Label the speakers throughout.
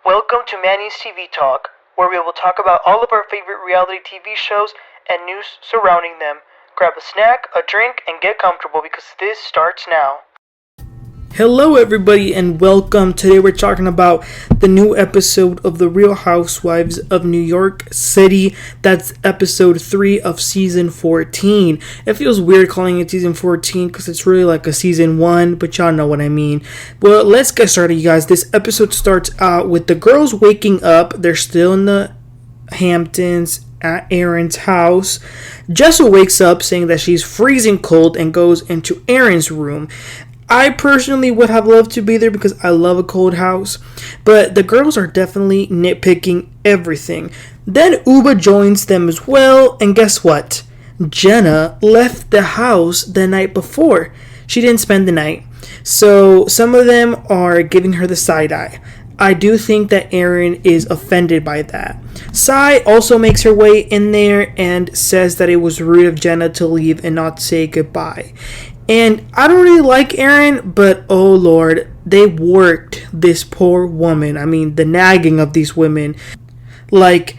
Speaker 1: Welcome to Manny's TV Talk, where we will talk about all of our favorite reality TV shows and news surrounding them. Grab a snack, a drink, and get comfortable because this starts now.
Speaker 2: Hello everybody and welcome. Today we're talking about the new episode of The Real Housewives of New York City. That's episode 3 of season 14. It feels weird calling it season 14 because it's really like a season 1, but y'all know what I mean. Well, let's get started, you guys. This episode starts out with the girls waking up. They're still in the Hamptons at Erin's house. Jessel wakes up saying that she's freezing cold and goes into Erin's room. I personally would have loved to be there because I love a cold house, but the girls are definitely nitpicking everything. Then Ubah joins them as well, and guess what? Jenna left the house the night before. She didn't spend the night. So some of them are giving her the side eye. I do think that Erin is offended by that. Sai also makes her way in there and says that it was rude of Jenna to leave and not say goodbye. And I don't really like Erin, but oh lord, they worked this poor woman. I mean, the nagging of these women. Like,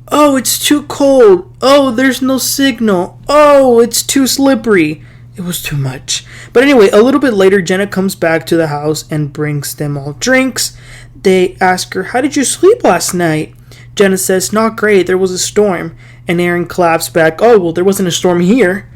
Speaker 2: oh, it's too cold. Oh, there's no signal. Oh, it's too slippery. It was too much. But anyway, a little bit later, Jenna comes back to the house and brings them all drinks. They ask her, how did you sleep last night? Jenna says, not great. There was a storm. And Erin claps back, oh, well, there wasn't a storm here.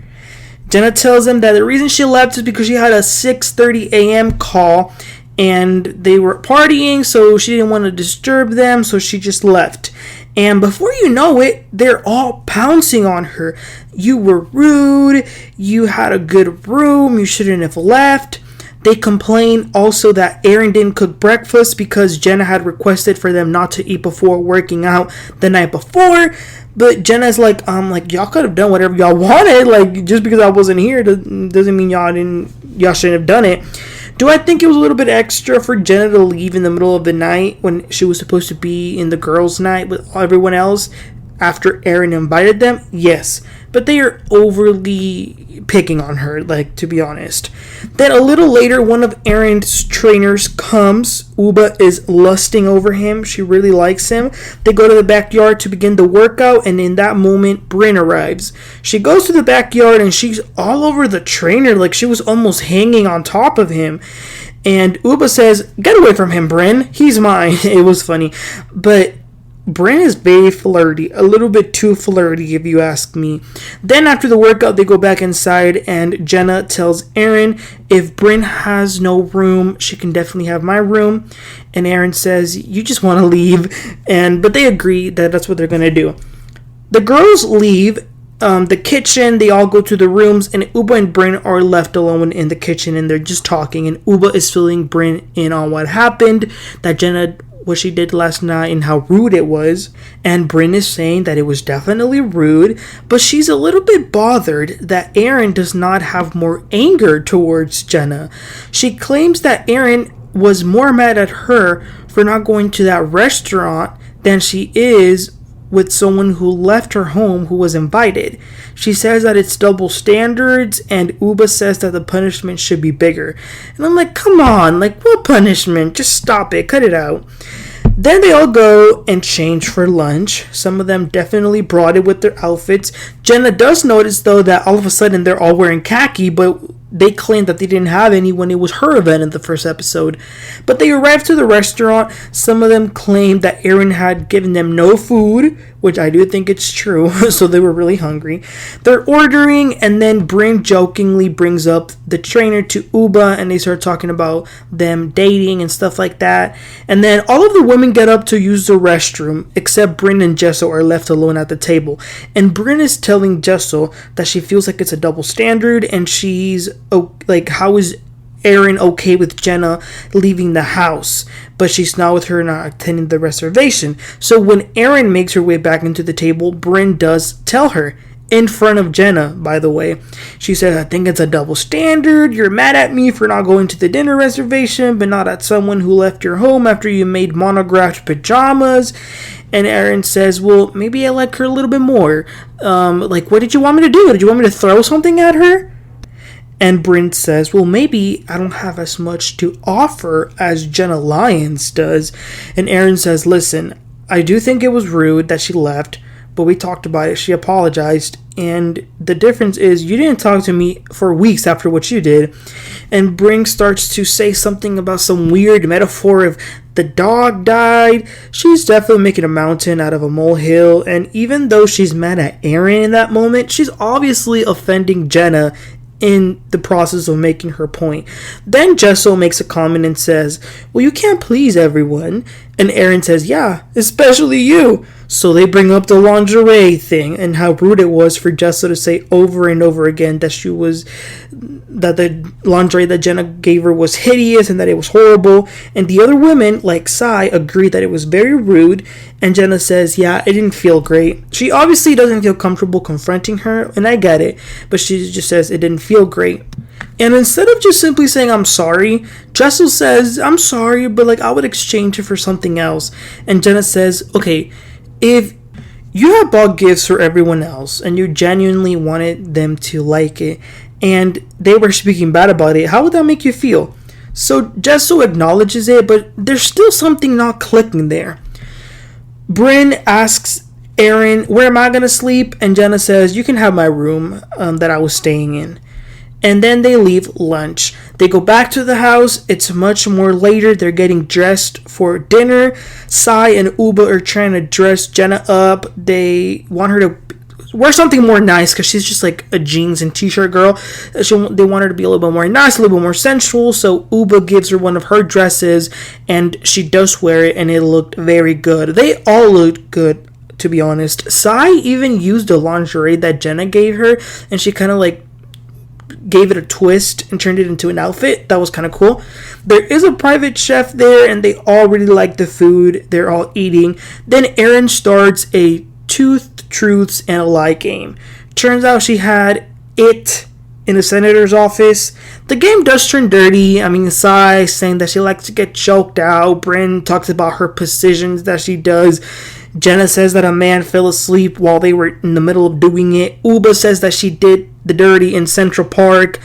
Speaker 2: Jenna tells them that the reason she left is because she had a 6:30 a.m. call and they were partying, so she didn't want to disturb them, so she just left. And before you know it, they're all pouncing on her. You were rude, you had a good room, you shouldn't have left. They complain also that Erin didn't cook breakfast because Jenna had requested for them not to eat before working out the night before. But Jenna's like, y'all could have done whatever y'all wanted. Like, just because I wasn't here doesn't mean y'all shouldn't have done it. Do I think it was a little bit extra for Jenna to leave in the middle of the night when she was supposed to be in the girls' night with everyone else after Erin invited them? Yes. But they are overly picking on her, like, to be honest. Then a little later, one of Erin's trainers comes. Ubah is lusting over him. She really likes him. They go to the backyard to begin the workout, and in that moment, Brynn arrives. She goes to the backyard, and she's all over the trainer, like she was almost hanging on top of him. And Ubah says, get away from him, Brynn. He's mine. It was funny. But Brynn is very flirty, a little bit too flirty if you ask me. Then after the workout, they go back inside and Jenna tells Erin if Brynn has no room, she can definitely have my room. And Erin says, you just want to leave. But they agree that that's what they're going to do. The girls leave the kitchen, they all go to the rooms, and Ubah and Brynn are left alone in the kitchen and they're just talking. And Ubah is filling Brynn in on what happened, that Jenna, what she did last night and how rude it was. And Brynn is saying that it was definitely rude, but she's a little bit bothered that Erin does not have more anger towards Jenna. She claims that Erin was more mad at her for not going to that restaurant than she is with someone who left her home who was invited. She says that it's double standards, and Ubah says that the punishment should be bigger. And I'm like, come on, like, what punishment? Just stop it, cut it out. Then they all go and change for lunch. Some of them definitely brought it with their outfits. Jenna does notice, though, that all of a sudden they're all wearing khaki, but they claimed that they didn't have any when it was her event in the first episode. But they arrived to the restaurant. Some of them claimed that Erin had given them no food, which I do think it's true, so they were really hungry. They're ordering, and then Brynn jokingly brings up the trainer to Ubah, and they start talking about them dating and stuff like that. And then all of the women get up to use the restroom, except Brynn and Jessel are left alone at the table. And Brynn is telling Jessel that she feels like it's a double standard, and she's like, how is Erin okay with Jenna leaving the house, but she's not with her not attending the reservation. So when Erin makes her way back into the table, Brynn does tell her, in front of Jenna, by the way. She says, I think it's a double standard. You're mad at me for not going to the dinner reservation, but not at someone who left your home after you made monographed pajamas. And Erin says, well, maybe I like her a little bit more. Like, what did you want me to do? Did you want me to throw something at her? And Brynn says, well, maybe I don't have as much to offer as Jenna Lyons does. And Erin says, listen, I do think it was rude that she left, but we talked about it. She apologized. And the difference is you didn't talk to me for weeks after what you did. And Brynn starts to say something about some weird metaphor of the dog died. She's definitely making a mountain out of a molehill. And even though she's mad at Erin in that moment, she's obviously offending Jenna in the process of making her point. Then Jessel makes a comment and says, well, you can't please everyone. And Erin says, yeah, especially you. So they bring up the lingerie thing and how rude it was for Jessel to say over and over again that the lingerie that Jenna gave her was hideous and that it was horrible. And the other women, like Sai, agree that it was very rude. And Jenna says, yeah, it didn't feel great. She obviously doesn't feel comfortable confronting her, and I get it, but she just says it didn't feel great. And instead of just simply saying, I'm sorry, Jessel says, I'm sorry, but I would exchange it for something else. And Jenna says, okay, if you had bought gifts for everyone else and you genuinely wanted them to like it and they were speaking bad about it, how would that make you feel? So Jessel acknowledges it, but there's still something not clicking there. Brynn asks Erin, where am I going to sleep? And Jenna says, you can have my room that I was staying in. And then they leave lunch. They go back to the house. It's much more later. They're getting dressed for dinner. Sai and Ubah are trying to dress Jenna up. They want her to wear something more nice because she's just like a jeans and t-shirt girl. They want her to be a little bit more nice, a little bit more sensual. So Ubah gives her one of her dresses and she does wear it and it looked very good. They all looked good, to be honest. Sai even used the lingerie that Jenna gave her and she kind of gave it a twist and turned it into an outfit. That was kind of cool. There is a private chef there and they all really like the food. They're all eating. Then Erin starts a truths and a lie game. Turns out she had it in the senator's office. The game does turn dirty. Sai saying that she likes to get choked out. Brynn talks about her positions that she does. Jenna says that a man fell asleep while they were in the middle of doing it. Ubah says that she did the dirty in Central Park.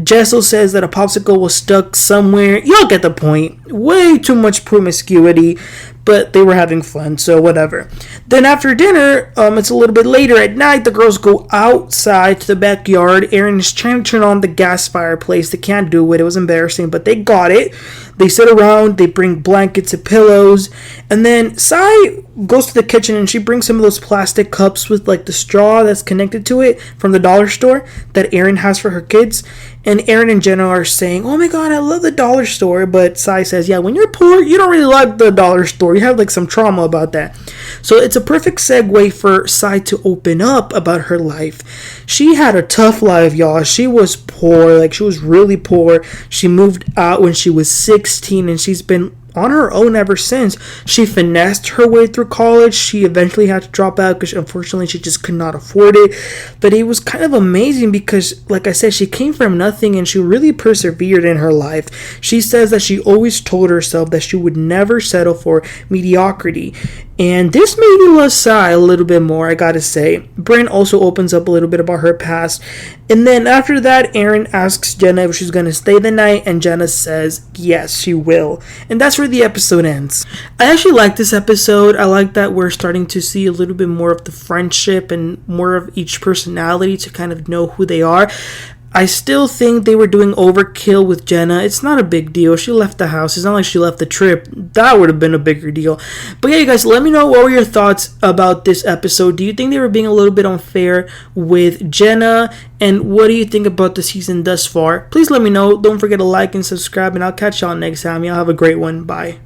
Speaker 2: Jessel says that a popsicle was stuck somewhere. Y'all get the point. Way too much promiscuity, but they were having fun, so whatever. Then after dinner, it's a little bit later at night, the girls go outside to the backyard. Erin is trying to turn on the gas fireplace. They can't do it. It was embarrassing, but they got it. They sit around, they bring blankets and pillows, and then Sai goes to the kitchen and she brings some of those plastic cups with the straw that's connected to it from the dollar store that Erin has for her kids. And Erin and Jenna are saying, oh my god, I love the dollar store. But Sai says, yeah, when you're poor, you don't really like the dollar store. You have some trauma about that. So it's a perfect segue for Sai to open up about her life. She had a tough life, y'all. She was poor. She was really poor. She moved out when she was 16 and she's been on her own ever since. She finessed her way through college. She eventually had to drop out because unfortunately she just could not afford it. But it was kind of amazing because, like I said, she came from nothing and she really persevered in her life. She says that she always told herself that she would never settle for mediocrity. And this made me love Sai a little bit more, I gotta say. Brynn also opens up a little bit about her past. And then after that, Erin asks Jenna if she's gonna stay the night, and Jenna says yes, she will. And that's where the episode ends. I actually like this episode. I like that we're starting to see a little bit more of the friendship and more of each personality to kind of know who they are. I still think they were doing overkill with Jenna. It's not a big deal. She left the house. It's not like she left the trip. That would have been a bigger deal. But yeah, you guys, let me know what were your thoughts about this episode. Do you think they were being a little bit unfair with Jenna? And what do you think about the season thus far? Please let me know. Don't forget to like and subscribe, and I'll catch y'all next time. Y'all have a great one. Bye.